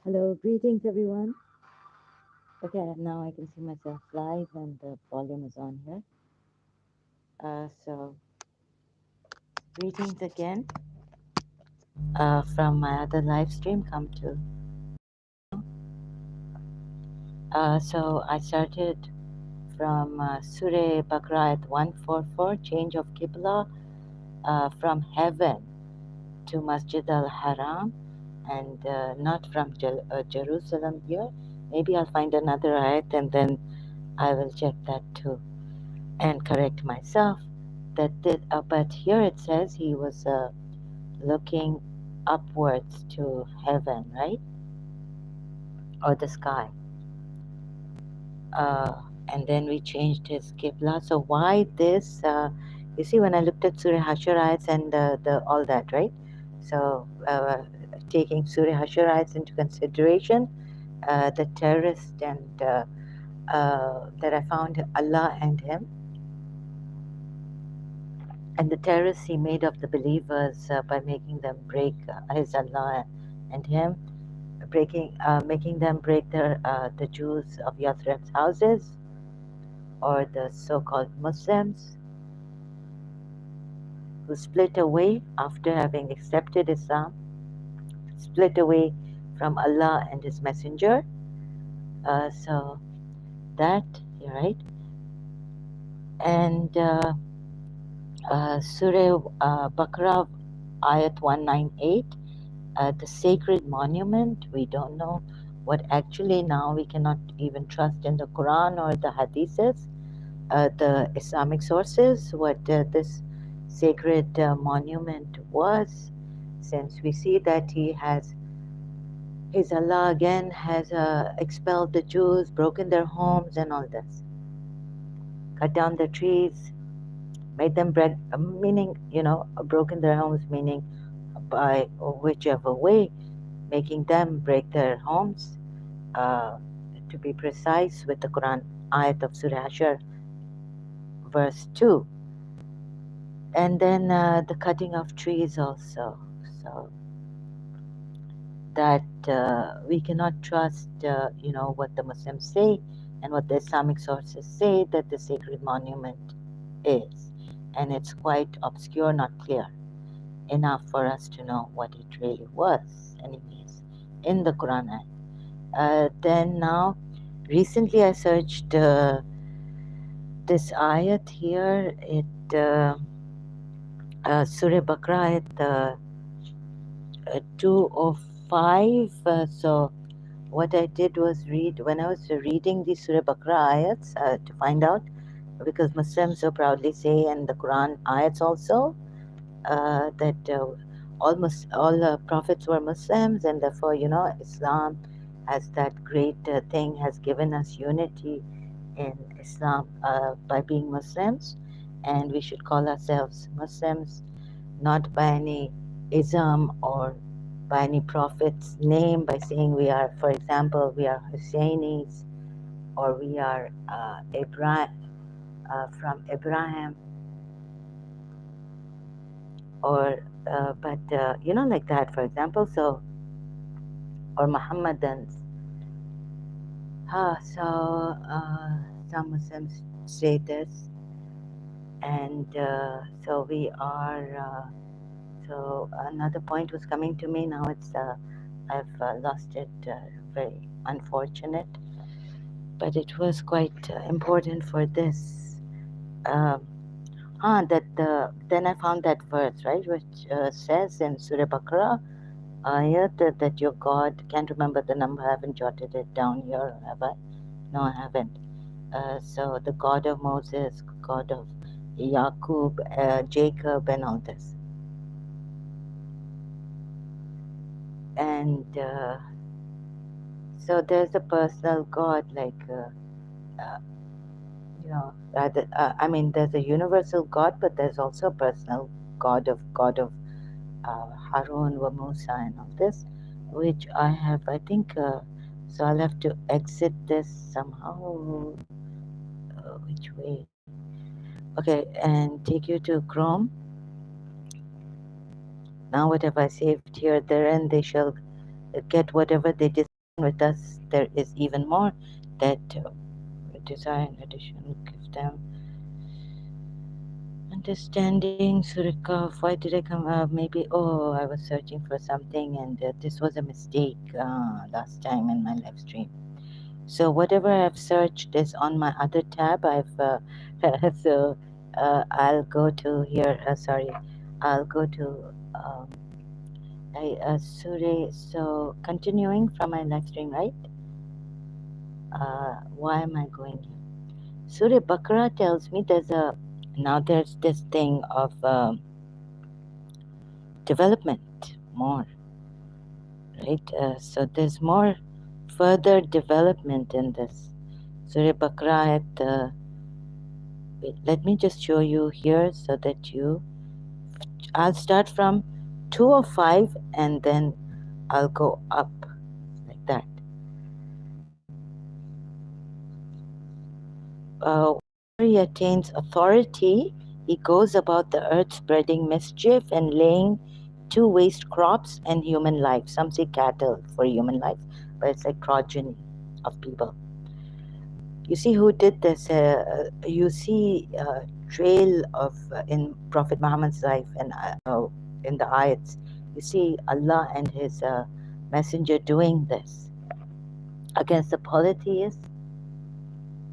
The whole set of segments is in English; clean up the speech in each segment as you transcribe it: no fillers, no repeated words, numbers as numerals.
Hello, greetings everyone. Okay, now I can see myself live and the volume is on here. So, greetings again from my other live stream. Come to. So I started from Surah Baqarah at 144, change of Qibla from heaven to Masjid al-Haram and not from Jerusalem here. Maybe I'll find another ayat and then I will check that too and correct myself. But here it says he was looking upwards to heaven, right? Or the sky. And then we changed his Qibla. So why this? You see, when I looked at Surah Hasharites and the all that, right? So taking Surah Hasharites into consideration, the terrorist and that I found Allah and him, and the terrorists he made of the believers by making them break his Allah and him, making them break the Jews of Yathrib's houses, or the so-called Muslims who split away after having accepted Islam, split away from Allah and His Messenger. So that, right? And Surah Baqarah, Ayat 198. The sacred monument, we don't know what actually now we cannot even trust in the Quran or the Hadiths, the Islamic sources, what this sacred monument was, since we see that his Allah again has expelled the Jews, broken their homes and all this, cut down the trees, made them break, meaning, broken their homes, meaning by whichever way, making them break their homes, to be precise, with the Quran ayat of Surah Hashar, verse 2. And then the cutting of trees also. So that we cannot trust, what the Muslims say and what the Islamic sources say that the sacred monument is. And it's quite obscure, not clear enough for us to know what it really was, anyways, in the Quran. Then now, recently I searched this ayat here, Surah Baqarah at 205. So what I did was read, when I was reading the Surah Baqarah ayats to find out, because Muslims so proudly say, and the Quran ayats also, that all prophets were Muslims, and therefore, Islam as that great thing has given us unity in Islam by being Muslims, and we should call ourselves Muslims, not by any ism or by any prophet's name, by saying we are, for example, we are Husseinis, or we are from Abraham, or but like that, for example. So, or Muhammadans. So some Muslims say this, and so we are. So another point was coming to me. Now I've lost it. Very unfortunate, but it was quite important for this. Then I found that verse, right, which says in Surah Baqarah, ayat, that your God, can't remember the number, I haven't jotted it down here, have I? No, I haven't. So the God of Moses, God of Yaqub, Jacob, and all this. And so there's a personal God, like, rather, there's a universal God, but there's also a personal God of Harun wa Musa and all this, which I have, I think, so I'll have to exit this somehow. Which way? Okay, and take you to Chrome, Now what have I saved here? Therein they shall get whatever they desire. With us there is even more that desire in addition. Give them understanding. Surah. Why did I come? Maybe, I was searching for something and this was a mistake last time in my live stream. So whatever I've searched is on my other tab. So I'll go to here. I'll go to Surah. So continuing from my live stream, right? Why am I going here? Surah Baqarah tells me there's this thing of development more, right? So there's more further development in this. Surah Baqarah wait, let me just show you here so that I'll start from 205 and then I'll go up like that. Whenever he attains authority, he goes about the earth spreading mischief and laying to waste crops and human life. Some say cattle for human life, but it's like progeny of people. You see who did this? You see trail of in Prophet Muhammad's life and in the ayats. You see Allah and His Messenger doing this against the polytheists.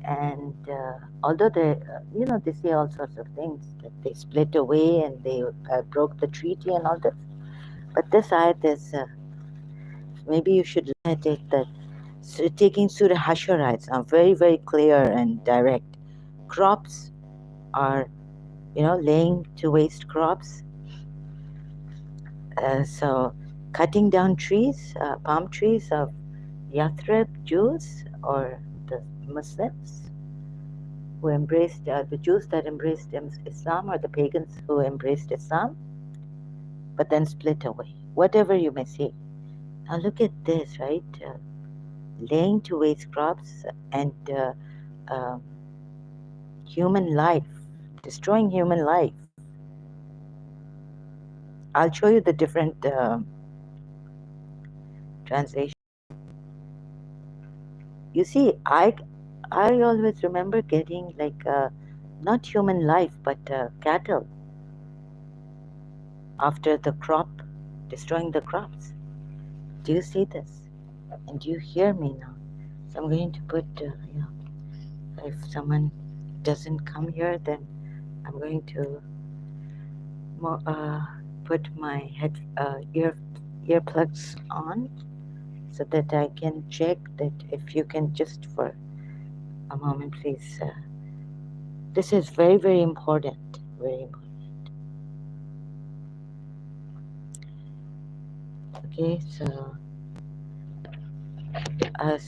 And although they say all sorts of things, that they split away and they broke the treaty and all that. But this ayat is, maybe you should look at it, that taking Surah Hashara, it's very, very clear and direct. Crops are, laying to waste crops. So cutting down trees, palm trees of Yathrib Jews or the Muslims who embraced, the Jews that embraced Islam or the pagans who embraced Islam, but then split away. Whatever you may say. Now look at this, right? Laying to waste crops and human life, destroying human life. I'll show you the different translations. You see, I always remember getting like not human life, but cattle after the crop, destroying the crops. Do you see this? And do you hear me now? So I'm going to put, if someone doesn't come here, then I'm going to put my earplugs on so that I can check that. If you can just for a moment, please. This is very, very important. Very important. Okay, so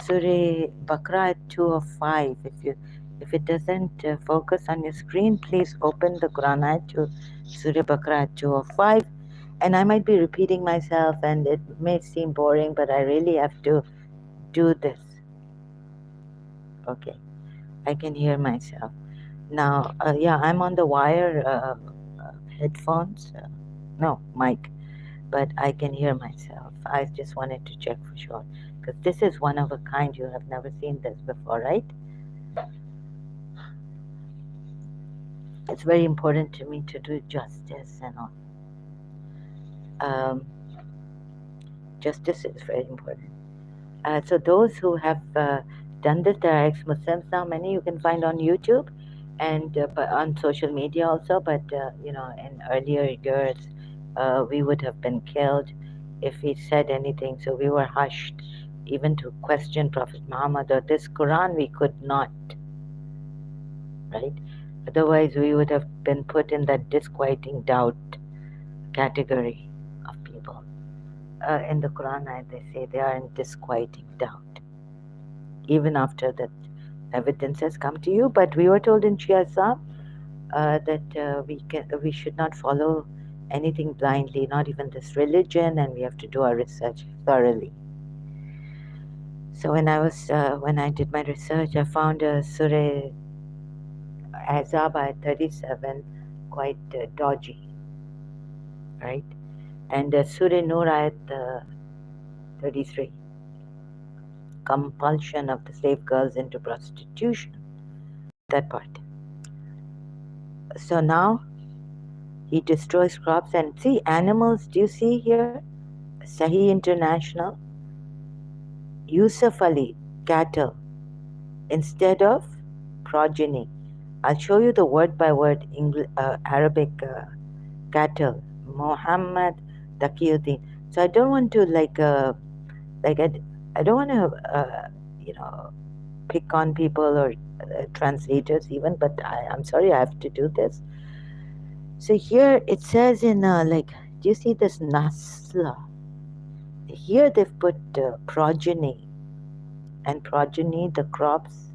Surah Baqarah 205. If it doesn't focus on your screen, please open the Quran ayat to Surah Baqarah 205. And I might be repeating myself, and it may seem boring, but I really have to do this. Okay, I can hear myself now. I'm on the wire headphones. No mic, but I can hear myself. I just wanted to check for sure, because this is one of a kind. You have never seen this before, right? It's very important to me to do justice and all. Justice is very important. So those who have done this, there are ex-Muslims now, many you can find on YouTube and on social media also, but in earlier years we would have been killed if we said anything, so we were hushed. Even to question Prophet Muhammad or this Quran, we could not, right? Otherwise we would have been put in that disquieting doubt category of people. In the Quran, they say they are in disquieting doubt, even after that evidence has come to you. But we were told in Shia Islam that we should not follow anything blindly, not even this religion, and we have to do our research thoroughly. So when I did my research, I found Surah Ahzab ayat 37 quite dodgy, right? And Surah Nur ayat 33, compulsion of the slave girls into prostitution. That part. So now he destroys crops and see animals. Do you see here? Sahih International, Yusuf Ali, cattle instead of progeny. I'll show you the word by word Arabic cattle. Muhammad Taqiyuddin. So I don't want to like I don't want to you know pick on people or translators even, but I'm sorry I have to do this. So here it says in do you see this nasla? Here they've put progeny, and progeny, the crops.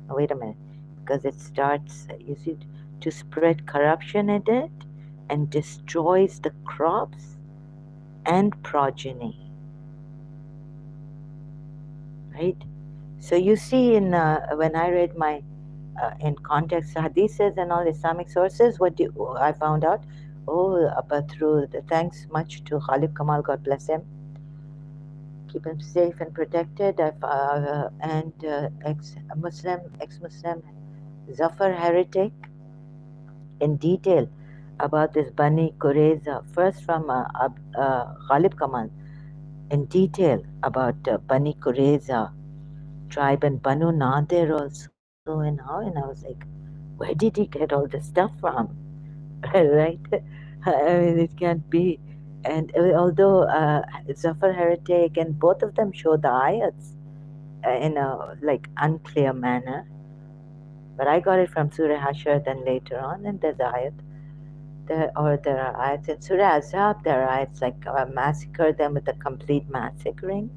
Oh, wait a minute, because it starts, you see, to spread corruption in it and destroys the crops and progeny, right? So you see, in when I read my in context hadiths and all Islamic sources, I found out? Oh, but through the thanks much to Khalid Kamal, God bless him, keep him safe and protected. And ex-Muslim Zafar heretic in detail about this Bani Qurayza, first from Ghalib Kamal, in detail about Bani Qurayza tribe and Banu Nadir also, and how, and I was like, where did he get all this stuff from? Right? I mean, it can't be. And although Zafar heretic and both of them show the ayats in a unclear manner, but I got it from Surah Hashar then later on, and there's ayat. There are ayats in Surah Azab, there are ayats like massacre them with a complete massacring.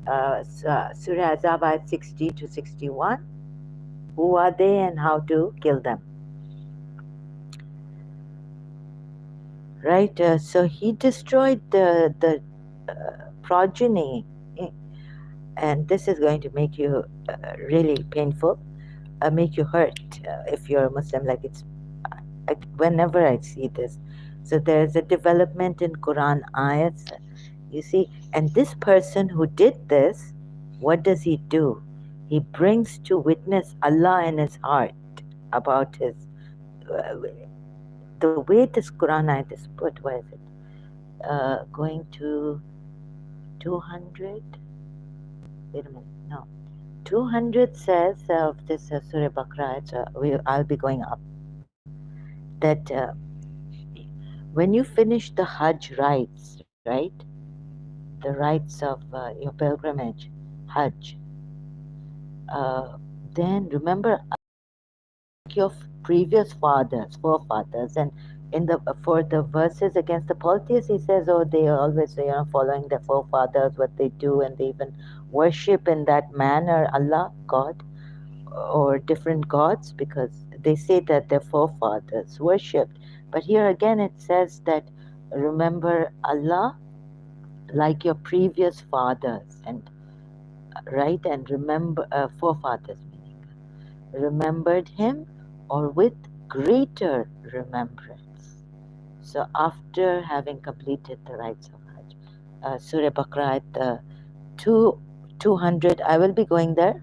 Surah Azab ayat 60 to 61. Who are they and how to kill them? Right? So he destroyed the progeny, and this is going to make you really painful, make you hurt if you're a Muslim. Whenever I see this, so there's a development in Quran ayats, you see, and this person who did this, what does he do? He brings to witness Allah in his heart about his the way this Quran ayat is put. Where is it? Going to 200. Wait a minute. No, 200 says of this Surah Baqarah. I'll be going up. That when you finish the Hajj rites, right? The rites of your pilgrimage, Hajj, then remember your previous forefathers, and in the for the verses against the polytheists, he says, oh, they are always following their forefathers, what they do, and they even worship in that manner Allah, God, or different gods, because they say that their forefathers worshipped. But here again it says that remember Allah like your previous fathers, and right, and remember forefathers, meaning remembered him, or with greater remembrance. So after having completed the rites of Hajj, Surah Baqarah at 200, I will be going there.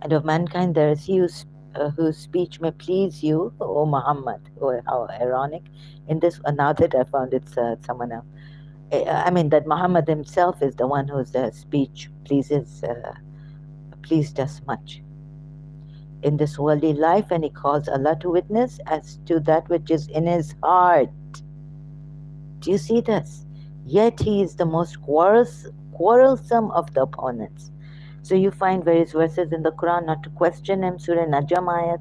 And of mankind there is he whose speech may please you, O Muhammad. Oh, how ironic. In this, now that I found it's someone else. I mean that Muhammad himself is the one whose speech pleased us much in this worldly life, and he calls Allah to witness as to that which is in his heart. Do you see this? Yet he is the most quarrelsome of the opponents. So you find various verses in the Quran not to question him. Surah Najm ayat,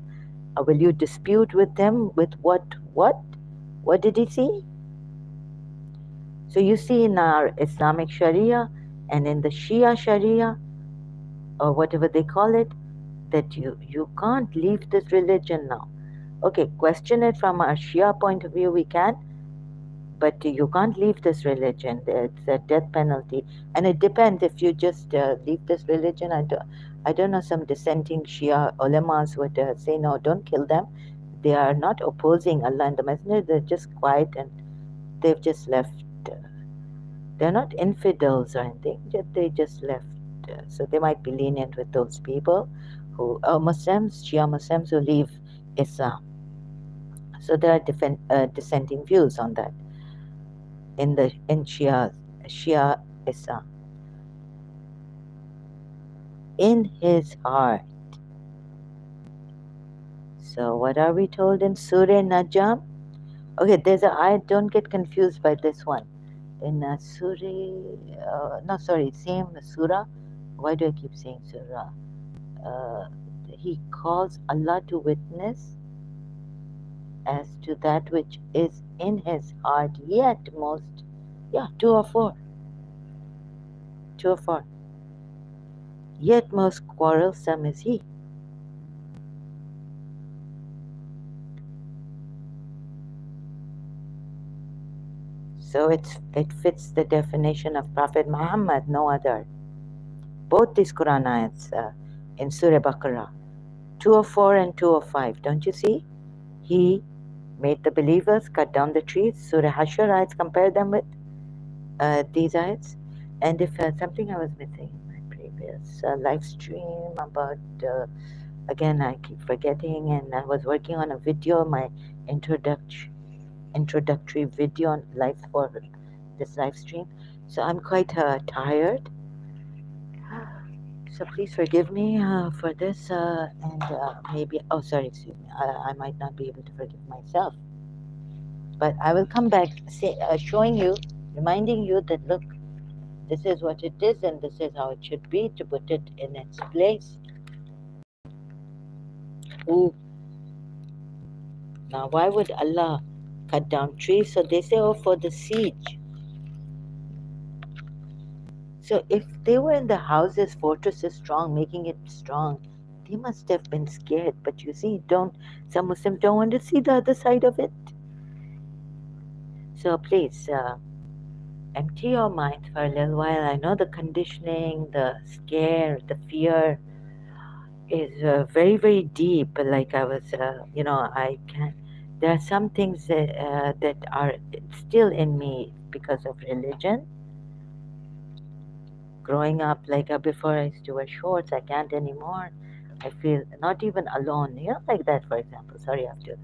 will you dispute with him with what? What did he see? So you see in our Islamic Sharia and in the Shia Sharia, or whatever they call it, that you can't leave this religion now. Okay, question it from a Shia point of view, we can, but you can't leave this religion. It's a death penalty, and it depends if you just leave this religion. I don't know, some dissenting Shia ulamas would say, no, don't kill them. They are not opposing Allah and the Messenger. They're just quiet and they've just left. They're not infidels or anything. They just left. So they might be lenient with those people who are Muslims, Shia Muslims who leave Islam. So there are dissenting views on that in Shia Islam. In his heart. So what are we told in Surah Najm? Okay, there's a I don't get confused by this one. In same Surah. Why do I keep saying Surah? He calls Allah to witness as to that which is in his heart, yet most, 2 or 4. 2 or 4. Yet most quarrelsome is he. So it fits the definition of Prophet Muhammad, no other. Both these Quran ayats in Surah Baqarah, 204 and 205. Don't you see? He made the believers cut down the trees. Surah Hashr ayats, compare them with these ayats. And if something I was missing in my previous live stream about, again, I keep forgetting, and I was working on a video, my introductory video on live for this live stream. So I'm quite tired. So please forgive me for this, and maybe, excuse me, I might not be able to forgive myself. But I will come back showing you, reminding you that, look, this is what it is and this is how it should be, to put it in its place. Ooh. Now, why would Allah cut down trees? So they say, for the siege. So if they were in the houses, fortresses strong, making it strong, they must have been scared. But you see, some Muslims don't want to see the other side of it. So please, empty your mind for a little while. I know the conditioning, the scare, the fear is very, very deep. Like I was, I can't. There are some things that are still in me because of religion. Growing up, like before I used to wear shorts, I can't anymore. I feel not even alone, like that, for example. Sorry, I have to.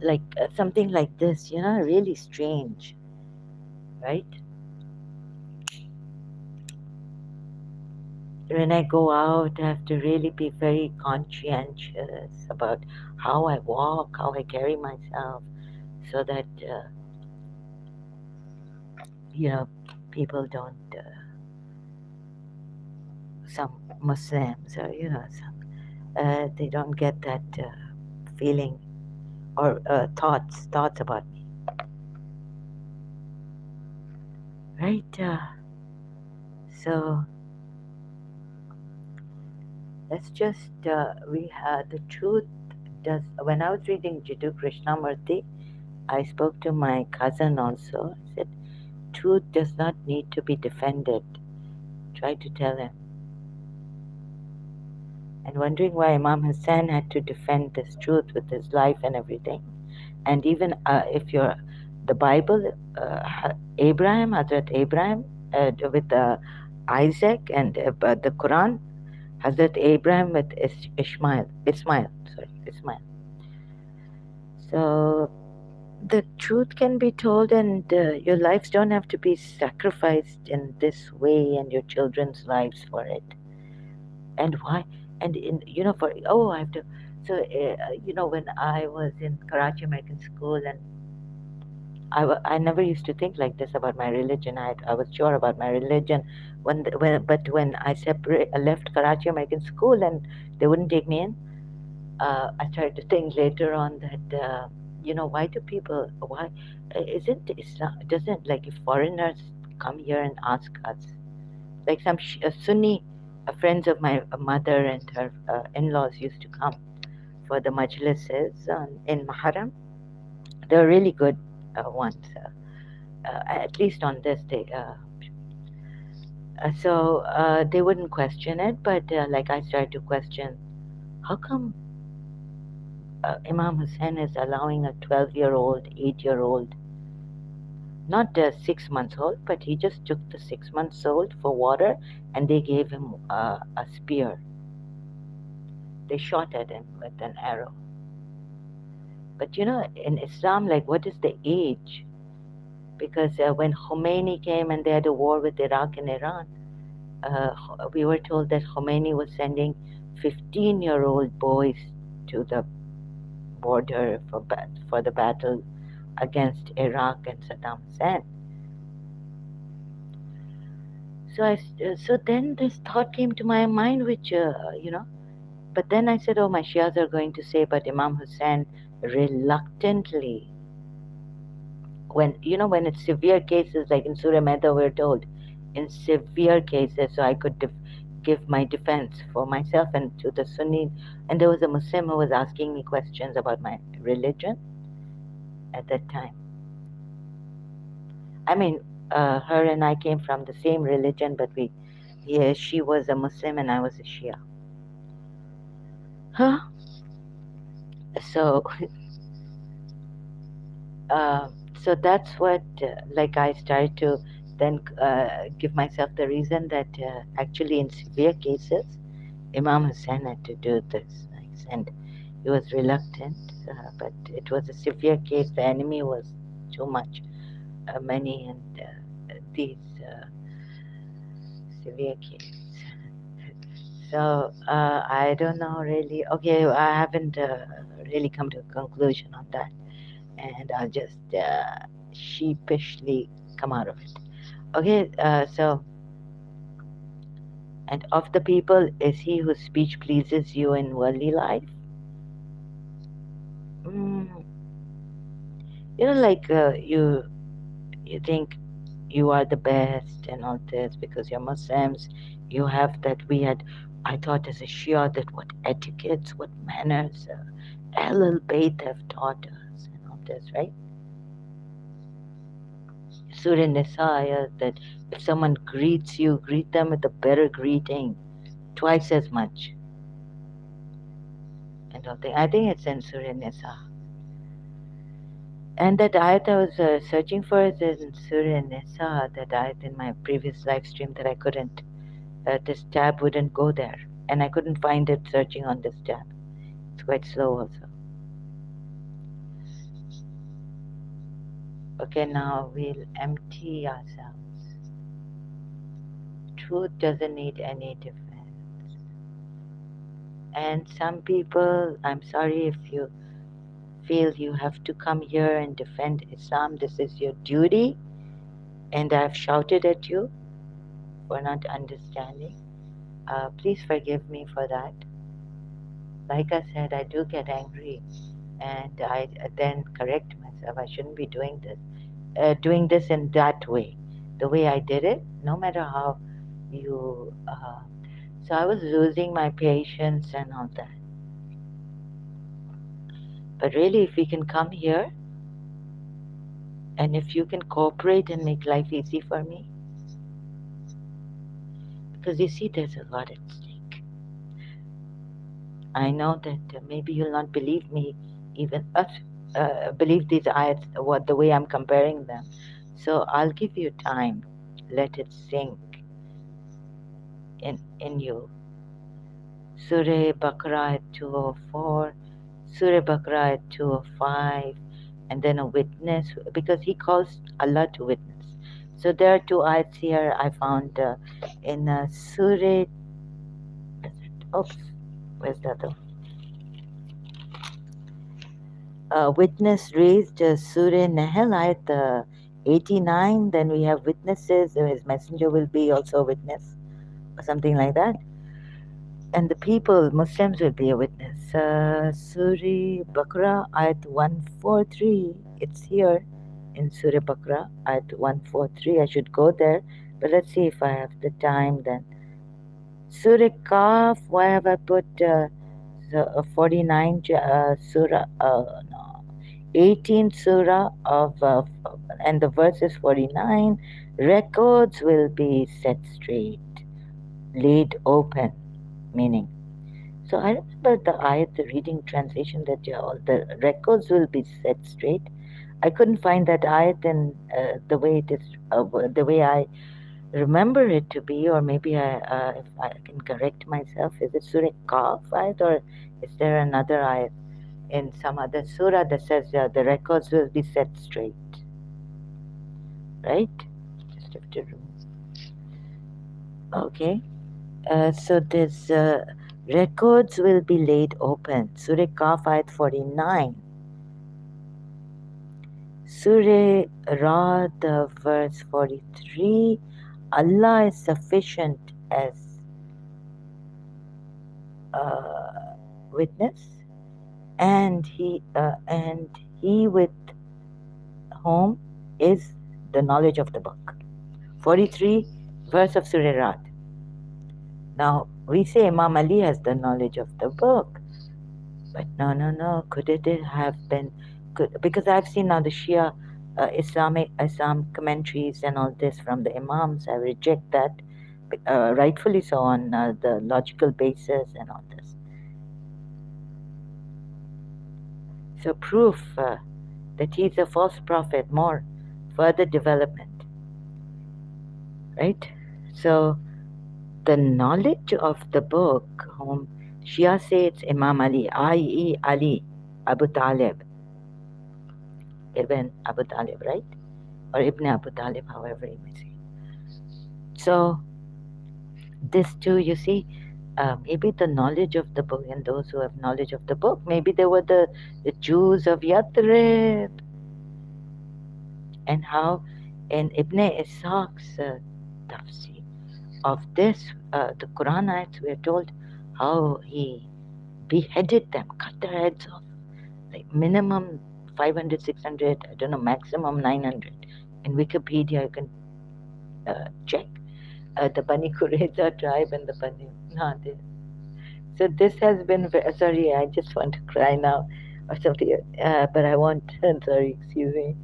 Like something like this, really strange, right? When I go out, I have to really be very conscientious about how I walk, how I carry myself, so that, people don't, some Muslims or, they don't get that feeling or thoughts about me. Right? So let's just, the truth does, when I was reading Jiddu Krishnamurti, I spoke to my cousin also. I said, truth does not need to be defended. Try to tell him. And wondering why Imam Hassan had to defend this truth with his life and everything. And even if you're the Bible, Hazrat Abraham with Isaac, and the Quran, Hazrat Abraham with Ismail. So the truth can be told, and your lives don't have to be sacrificed in this way, and your children's lives for it. And why? And I have to. So when I was in Karachi American School, and I never used to think like this about my religion. I was sure about my religion but when I left Karachi American School and they wouldn't take me in, I started to think later on that why do people, why isn't Islam, doesn't, like, if foreigners come here and ask us, like some Sunni friends of my mother and her in-laws used to come for the majlises in Muharram. They're really good ones. At least on this day. So they wouldn't question it, but like I started to question, how come Imam Hussein is allowing a 12-year-old, 8-year-old, not 6 months old, but he just took the 6 months old for water and they gave him a spear. They shot at him with an arrow. But in Islam, like, what is the age? Because when Khomeini came and they had a war with Iraq and Iran, we were told that Khomeini was sending 15-year-old boys to the border for the battle against Iraq and Saddam Hussein. So then this thought came to my mind, which but then I said, oh, my Shias are going to say, but Imam Hussein reluctantly, when it's severe cases, like in Surah Maida, we're told, in severe cases, so I could give my defense for myself and to the Sunni. And there was a Muslim who was asking me questions about my religion at that time. I mean, her and I came from the same religion, but she was a Muslim and I was a Shia. Huh? So, so that's what, like, I started to then give myself the reason that actually in severe cases, Imam Hussein had to do this. And he was reluctant, but it was a severe case. The enemy was too much, many, and these severe cases. So I don't know really. Okay, I haven't really come to a conclusion on that, and I'll just sheepishly come out of it. Okay, so, and of the people, is he whose speech pleases you in worldly life? Like you think you are the best and all this because you're Muslims. You have that. I thought as a Shia that what etiquettes, what manners, Ahlul Bayt have taught us and all this, right? Surah Nisa, that if someone greets you, greet them with a better greeting, twice as much. And all that. I think it's in Surah Nisa. And that ayat I was searching for is in Surah Nisa, that ayat in my previous live stream that I couldn't, this tab wouldn't go there. And I couldn't find it searching on this tab. It's quite slow also. Okay, now we'll empty ourselves. Truth doesn't need any defense. And some people, I'm sorry if you feel you have to come here and defend Islam. This is your duty. And I've shouted at you for not understanding. Please forgive me for that. Like I said, I do get angry. And I then correct myself. I shouldn't be doing this in that way. The way I did it, no matter how you... so I was losing my patience and all that. But really, if we can come here, and if you can cooperate and make life easy for me, because you see, there's a lot at stake. I know that maybe you'll not believe me, even believe these ayats, the way I'm comparing them. So I'll give you time. Let it sink in you. Surah Baqarah at 204, Surah Baqarah at 205, and then a witness, because he calls Allah to witness. So there are two ayats here I found in Surah, oops, where's the other? Witness raised Surah Nahl ayat 89, then we have witnesses, his messenger will be also a witness, or something like that. And the people, Muslims, will be a witness. Surah Baqarah, ayat 143. It's here in Surah Baqarah, ayat 143. I should go there, but let's see if I have the time then. Surah Kaf, why have I put 49 Surah? No, 18 Surah of, and the verse is 49. Records will be set straight, laid open. Meaning, So I remember the ayat, the reading translation that all the records will be set straight. I couldn't find that ayat in the way it is, the way I remember it to be, or maybe if I can correct myself. Is it Surah Kaf ayat, or is there another ayat in some other surah that says the records will be set straight? Right? Just have to remember. Okay. So this records will be laid open. Surah Kaf ayat 49. Surah Rad verse 43. Allah is sufficient as witness, and he with whom is the knowledge of the book. 43 verse of Surah Rad. Now we say Imam Ali has the knowledge of the book, but no. Could it have been? Because I've seen now the Shia Islam commentaries and all this from the Imams. I reject that, rightfully so, on the logical basis and all this. So proof that he's a false prophet, more further development, right? So the knowledge of the book, whom Shia say it's Imam Ali, i.e. Ali, Abu Talib, Ibn Abu Talib, right? Or Ibn Abu Talib, however you may say. So this too, you see, maybe the knowledge of the book, and those who have knowledge of the book, maybe they were the Jews of Yathrib, and how in Ibn Ishaq's tafsir of this, the Quran ayats, we are told how he beheaded them, cut their heads off, like minimum 500, 600, I don't know, maximum 900. In Wikipedia, you can check the Bani Qurayza tribe and the Bani Nadir. So this has been, sorry, I just want to cry now or something, but I want, sorry, excuse me.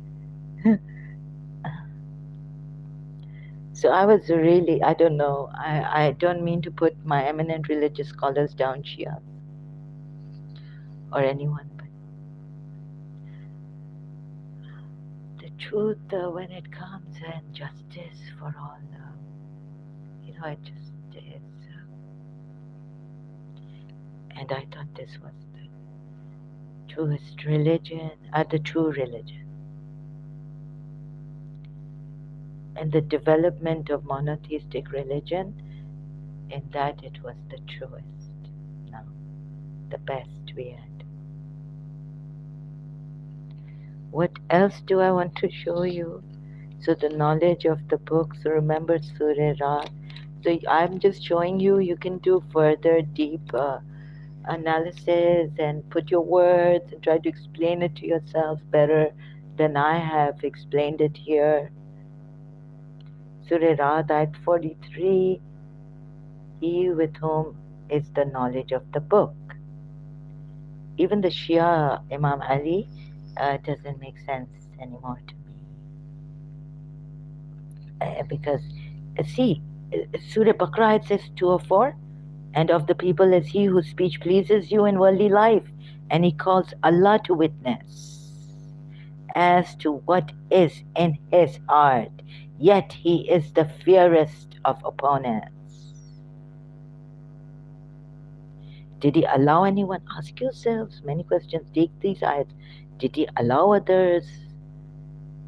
So I was really, I don't know, I don't mean to put my eminent religious scholars down, Shia, or anyone, but the truth when it comes, and justice for all, it just is. And I thought this was the truest religion, the true religion. And the development of monotheistic religion, in that it was the truest, no, the best we had. What else do I want to show you? So the knowledge of the books, remember Surah Rad. So I'm just showing you, you can do further deep analysis and put your words and try to explain it to yourself better than I have explained it here. Surah Rad, ayat 43, he with whom is the knowledge of the book. Even the Shia Imam Ali doesn't make sense anymore to me. Because, see, Surah Baqarah, it says 204, and of the people is he whose speech pleases you in worldly life, and he calls Allah to witness as to what is in his heart, yet he is the fiercest of opponents. Did he allow anyone? Ask yourselves many questions. Take these ayats. Did he allow others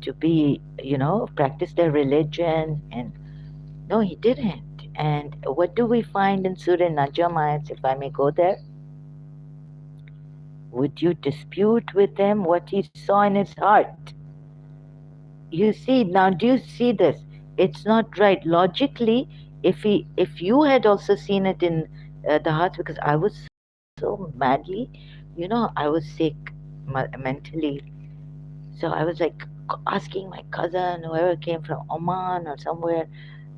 to be, practice their religion? And no, he didn't. And what do we find in Surah Najm ayats, if I may go there? Would you dispute with him what he saw in his heart? You see, now do you see this? It's not right. Logically, if you had also seen it in the heart, because I was so madly, I was sick mentally. So I was like asking my cousin, whoever came from Oman or somewhere,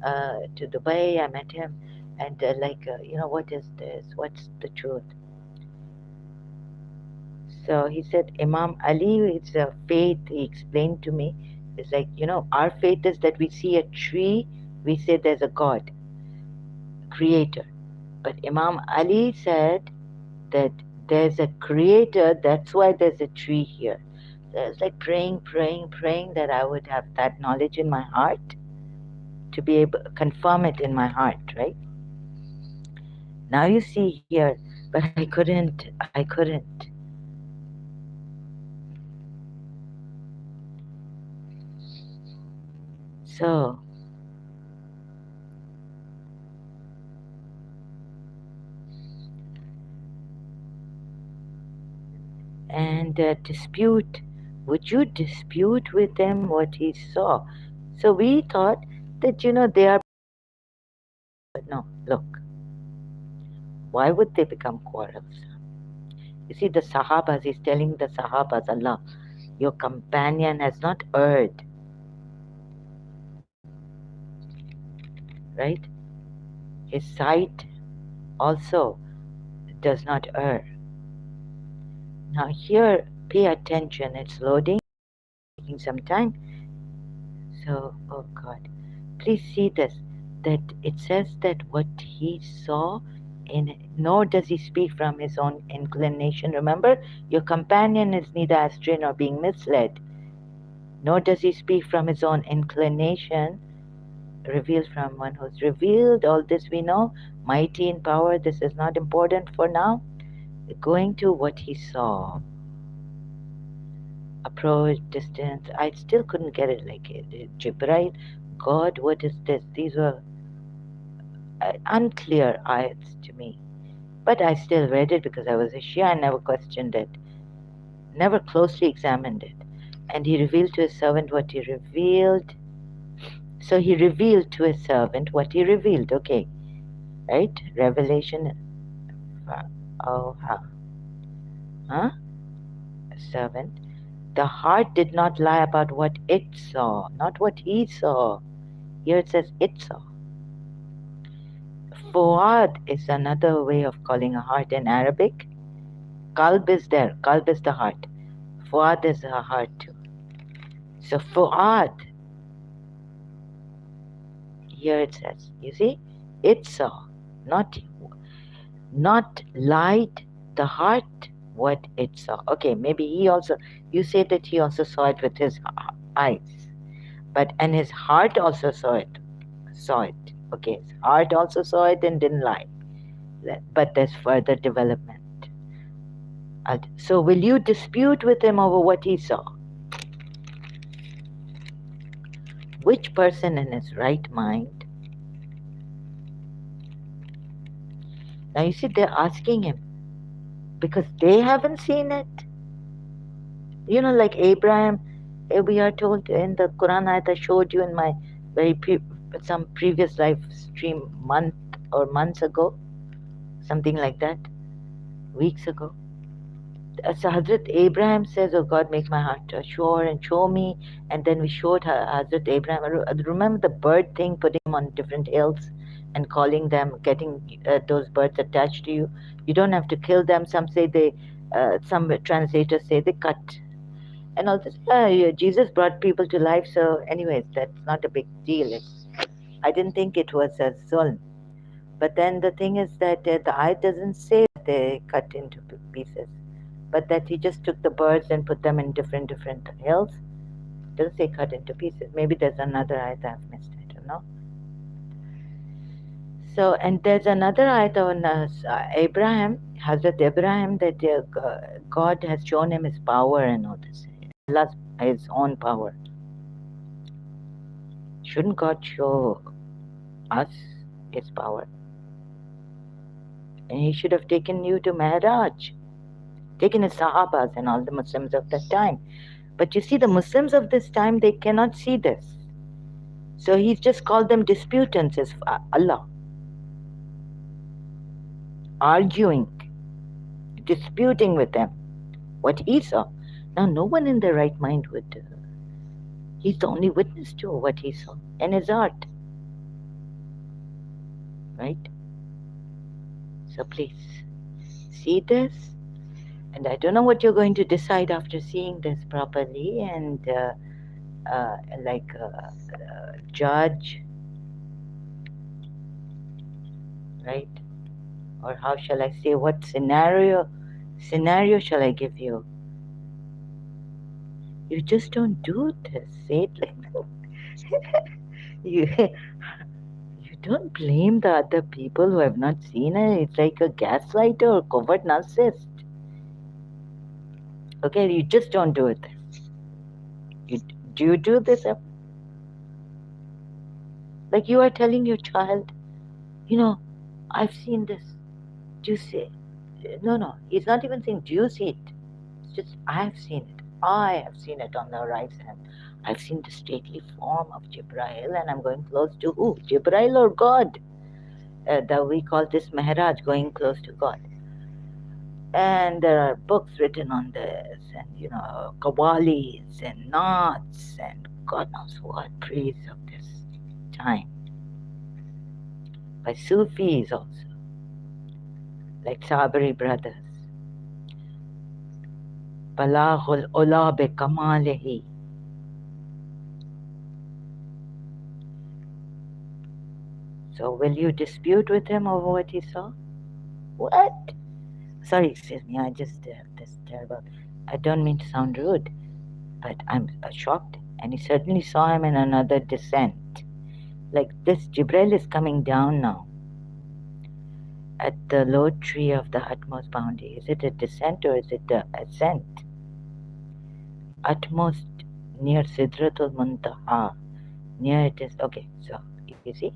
to Dubai. I met him, and what is this? What's the truth? So he said, Imam Ali, it's a faith. He explained to me. It's like, our faith is that we see a tree, we say there's a God, creator. But Imam Ali said, that there's a creator, that's why there's a tree here. So I was like praying that I would have that knowledge in my heart to be able to confirm it in my heart, right? Now you see here, but I couldn't. So, and dispute, would you dispute with him what he saw? So we thought that, they are, but no, look, why would they become quarrels? You see, the Sahabas, he's telling the Sahabas, Allah, your companion has not erred, right? His sight also does not err. Now, here, pay attention, it's loading, taking some time. So, oh God, please see this, that it says that what he saw, nor does he speak from his own inclination. Remember, your companion is neither astray nor being misled, nor does he speak from his own inclination, revealed from one who's revealed. All this we know, mighty in power. This is not important for now. Going to what he saw, approach, distance. I still couldn't get it, like Jibreel, God, what is this? These were unclear ayats to me. But I still read it because I was a Shia and never questioned it, never closely examined it. And he revealed to his servant what he revealed. So he revealed to his servant what he revealed. Okay, right? Revelation. Oh, huh? Servant. The heart did not lie about what it saw, not what he saw. Here it says it saw. Fuad is another way of calling a heart in Arabic. Qalb is there. Qalb is the heart. Fuad is a heart too. So Fuad, here it says, you see, it saw, not light, the heart, what it saw. Okay, maybe he also, you say that he also saw it with his eyes, but and his heart also saw it. Okay, his heart also saw it and didn't lie. But there's further development. So will you dispute with him over what he saw? Which person in his right mind? Now you see, they're asking him because they haven't seen it. Like Abraham, we are told in the Quran ayat I showed you in my some previous live stream months ago, something like that, weeks ago. So Hazrat Abraham says, "Oh God, make my heart sure and show me." And then we showed Hazrat Abraham. Remember the bird thing, putting them on different hills and calling them, getting those birds attached to you. You don't have to kill them. Some say some translators say they cut. And all this. Yeah, Jesus brought people to life. So, anyways, that's not a big deal. I didn't think it was a zulm. But then the thing is that the ayat doesn't say that they cut into pieces, but that he just took the birds and put them in different hills. It doesn't say cut into pieces. Maybe there's another ayat I've missed. I don't know. So, and there's another ayat on Abraham, Hazrat Abraham, that God has shown him his power and all this. Allah's his own power. Shouldn't God show us his power? And he should have taken you to Mi'raj, taken his Sahabas and all the Muslims of that time. But you see, the Muslims of this time, they cannot see this. So he's just called them disputants, as Allah. Arguing, disputing with them what he saw. Now, no one in their right mind would. He's the only witness to what he saw in his art. Right? So please, see this. And I don't know what you're going to decide after seeing this properly and judge, right? or how shall I say, what scenario shall I give you? You just don't do this. Say it like that. You don't blame the other people who have not seen it. It's like a gaslighter or covert narcissist. Okay, you just don't do it. You do you do this? Like you are telling your child, you know, I've seen this. Do you see it? No, no. He's not even saying, do you see it? It's just, I have seen it. I have seen it on the horizon. I've seen the stately form of Jibrail, and I'm going close to who? Jibrail or God? That we call this Maharaj, going close to God. And there are books written on this, and Qawwalis and knots, and God knows what praise of this time by Sufis also, like Sabri brothers. Balaghul Ola be Kamalehi. So, will you dispute with him over what he saw? What? Sorry, excuse me, I just have this terrible. I don't mean to sound rude, but I'm shocked. And he certainly saw him in another descent. Like this, Jibril is coming down now at the low tree of the utmost bounty. Is it a descent or is it a ascent? Utmost near Sidratul Muntaha. Near it is. Okay, so you see?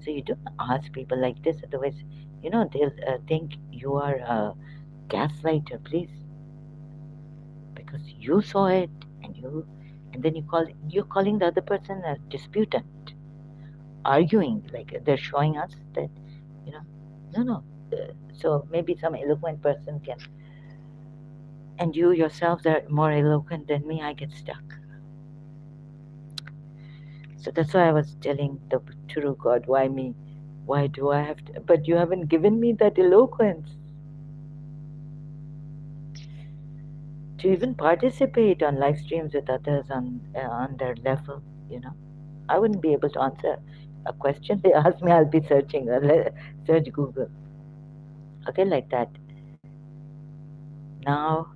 So you don't ask people like this, otherwise, they'll think you are a gaslighter, please. Because you saw it and then you're calling the other person a disputant, arguing, like they're showing us that, you know, no, no. So maybe some eloquent person can, and you yourselves are more eloquent than me, I get stuck. So that's why I was telling the true God, why me? Why do I have to? But you haven't given me that eloquence to even participate on live streams with others on their level. You know, I wouldn't be able to answer a question they ask me. I'll be searching, search Google. Okay, like that. Now,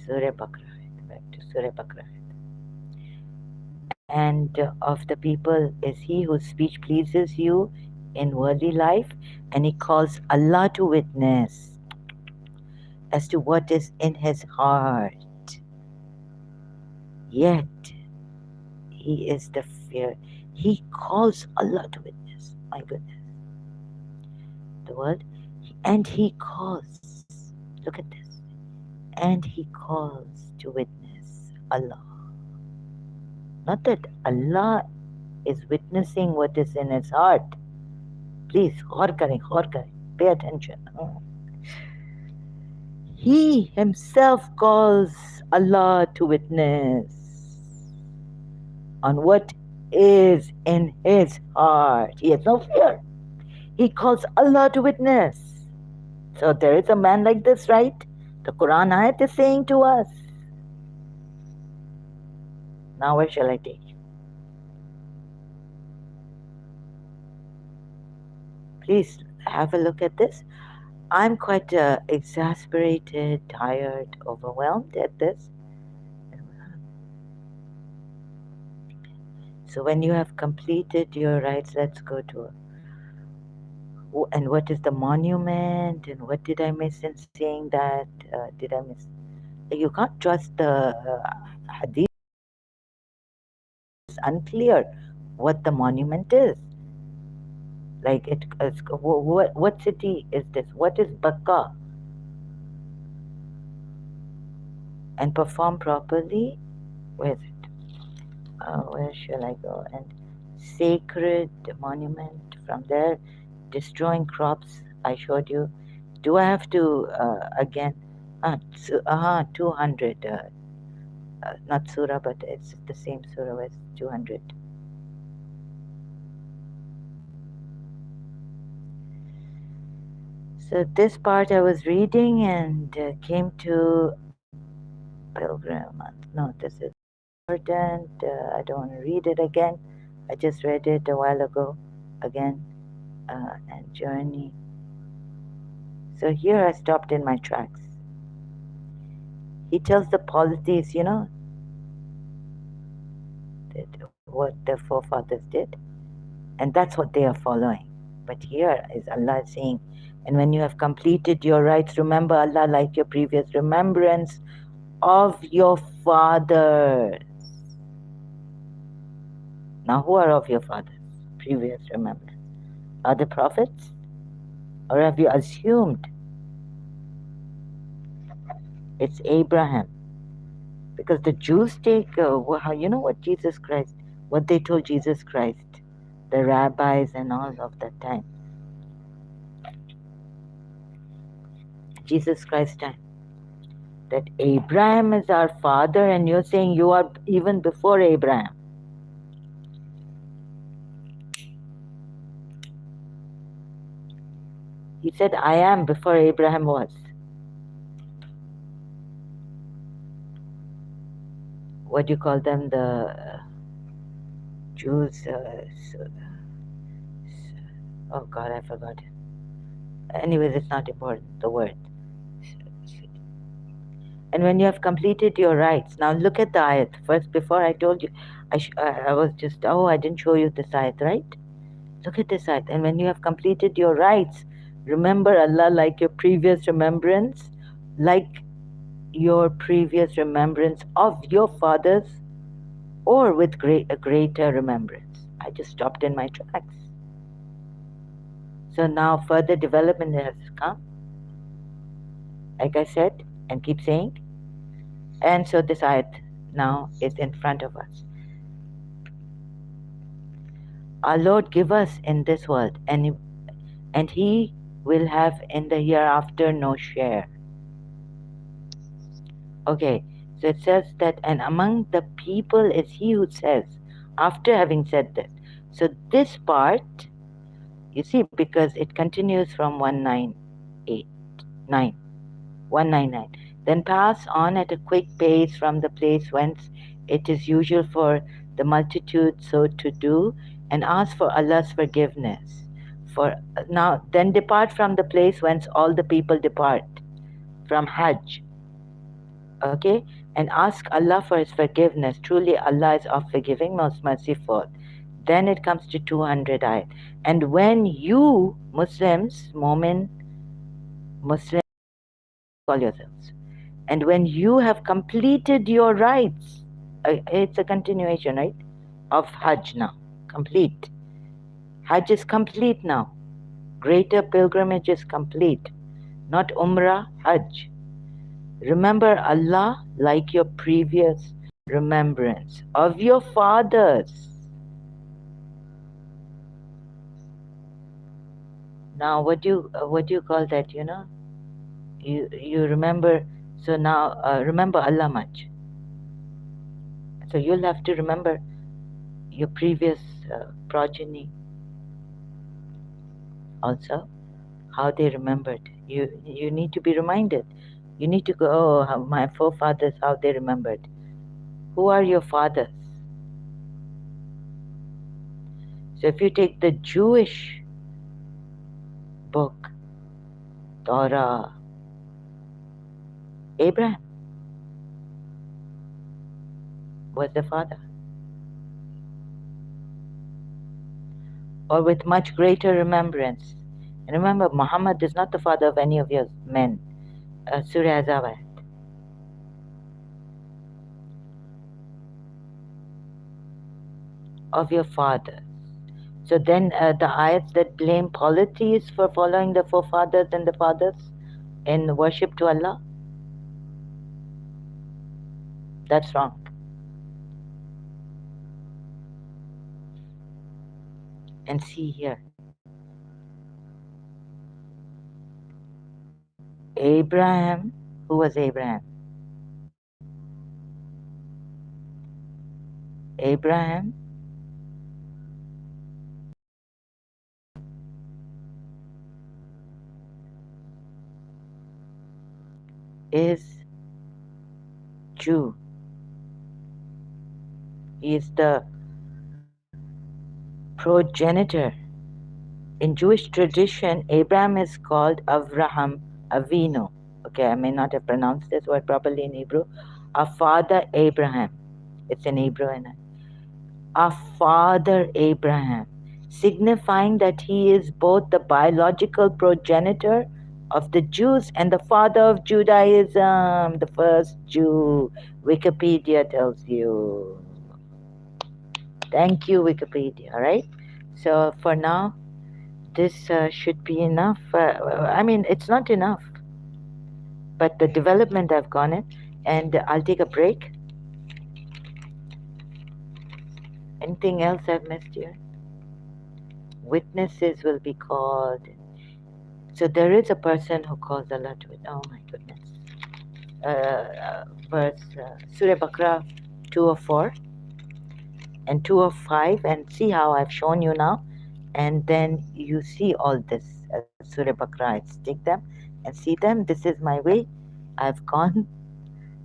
Surah Baqarah. Back to Surah Baqarah. And of the people is he whose speech pleases you in worldly life, and he calls Allah to witness as to what is in his heart. Yet he is the fear. He calls Allah to witness. My goodness. The word. And he calls. Look at this. And he calls to witness Allah. Not that Allah is witnessing what is in his heart. Please, gaur kare, pay attention. He himself calls Allah to witness on what is in his heart. He has no fear. He calls Allah to witness. So there is a man like this, right? The Quran ayat is saying to us. Now where shall I take you? Please have a look at this. I'm quite exasperated, tired, overwhelmed at this. So when you have completed your rites, let's go to and what is the monument, and what did I miss in saying that? Did I miss? You can't trust the hadith. It's unclear what the monument is. Like what city is this? What is Baqarah? And perform properly. Where is it? Where shall I go? And sacred monument from there. Destroying crops. I showed you. Do I have to again? 200. Not surah, but it's the same surah as 200. So this part I was reading and came to Pilgrim Month. No, this is important. I don't want to read it again. I just read it a while ago again. And journey. So here I stopped in my tracks. He tells the polytheists, that what their forefathers did, and that's what they are following. But here is Allah saying, and when you have completed your rites, remember Allah like your previous remembrance of your fathers. Now, who are of your fathers? Previous remembrance. Are the prophets? Or have you assumed it's Abraham? Because the Jews take, what Jesus Christ, what they told Jesus Christ, the rabbis and all of that time. Jesus Christ time. That Abraham is our father, and you're saying you are even before Abraham. He said, I am before Abraham was. What do you call them? The Jews. Oh God, I forgot it. Anyways, it's not important, the word. And when you have completed your rites, now look at the ayat. First, before I told you, I was just, I didn't show you this ayat, right? Look at this ayat. And when you have completed your rites, remember Allah like your previous remembrance, like your previous remembrance of your fathers, or with a greater remembrance. I just stopped in my tracks. So now further development has come, like I said, and keep saying. And so this ayat now is in front of us. Our Lord give us in this world, and He will have in the hereafter no share. Okay, so it says that, and among the people is he who says, after having said this. So this part, you see, because it continues from 199. Then pass on at a quick pace from the place whence it is usual for the multitude so to do, and ask for Allah's forgiveness. For now, then depart from the place whence all the people depart, from Hajj. Okay, and ask Allah for His forgiveness. Truly, Allah is of forgiving, most merciful. Then it comes to 200 ayat. And when you Muslims, Muslims call yourselves, and when you have completed your rites, it's a continuation, right, of Hajj now, complete. Hajj is complete now. Greater pilgrimage is complete. Not Umrah, Hajj. Remember Allah like your previous remembrance of your fathers. Now, what do you call that? You remember. So now remember Allah much. So you'll have to remember your previous progeny also, how they remembered. You need to be reminded. You need to go, my forefathers, how they remembered. Who are your fathers? So if you take the Jewish book, Torah, Abraham was the father. Or with much greater remembrance. And remember, Muhammad is not the father of any of your men. Surah Azawat. Of your fathers. So then the ayats that blame polytheists for following the forefathers and the fathers in worship to Allah, that's wrong. And see here, Abraham, who was Abraham? Abraham is Jew. He is the progenitor. in Jewish tradition, Abraham is called Avraham Avinu. Okay, I may not have pronounced this word properly in Hebrew. Our father Abraham. It's in Hebrew, and our father Abraham, signifying that he is both the biological progenitor of the Jews and the father of Judaism, the first Jew. Wikipedia tells you. Thank you, Wikipedia, right? So for now, this should be enough. I mean, it's not enough, but the development I've gone in, and I'll take a break. Anything else I've missed here? Witnesses will be called. So there is a person who calls Allah to it. Oh my goodness. Surah Baqarah 204 and 205, and see how I've shown you now. And then you see all this Surah Baqarah. I stick them and see them. This is my way. I've gone,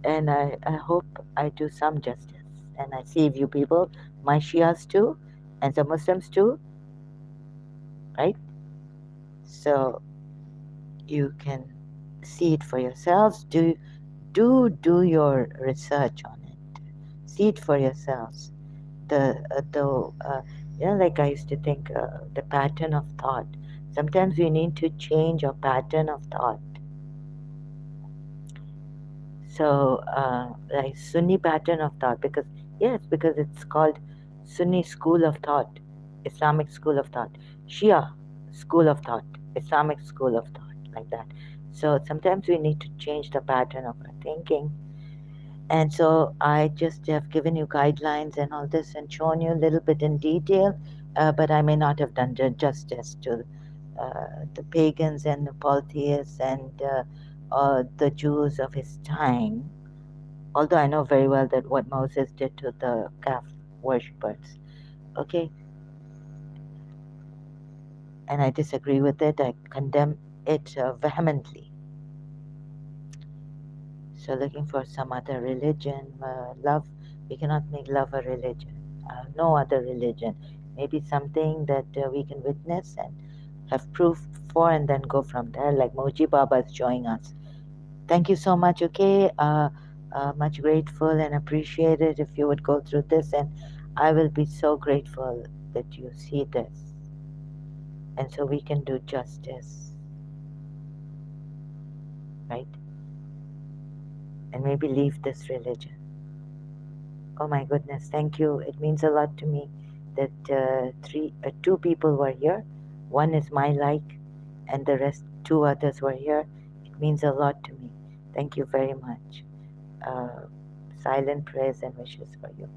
and I hope I do some justice. And I save you people, my Shias too, and the Muslims too, right? So you can see it for yourselves. Do your research on it. See it for yourselves. Like I used to think, the pattern of thought. Sometimes we need to change our pattern of thought. So, like Sunni pattern of thought, because it's called Sunni school of thought, Islamic school of thought, Shia school of thought, Islamic school of thought, like that. So sometimes we need to change the pattern of our thinking. And so I just have given you guidelines and all this and shown you a little bit in detail, but I may not have done justice to the pagans and the polytheists and the Jews of his time. Although I know very well that what Moses did to the calf worshippers, okay? And I disagree with it. I condemn it vehemently. So looking for some other religion, love, we cannot make love a religion. No other religion. Maybe something that we can witness and have proof for, and then go from there, like Moji Baba is showing us. Thank you so much, okay? Much grateful and appreciated if you would go through this, and I will be so grateful that you see this, and so we can do justice, right? And maybe leave this religion. Oh my goodness, thank you. It means a lot to me that two people were here. One is my like, and the rest, two others were here. It means a lot to me. Thank you very much. Silent prayers and wishes for you.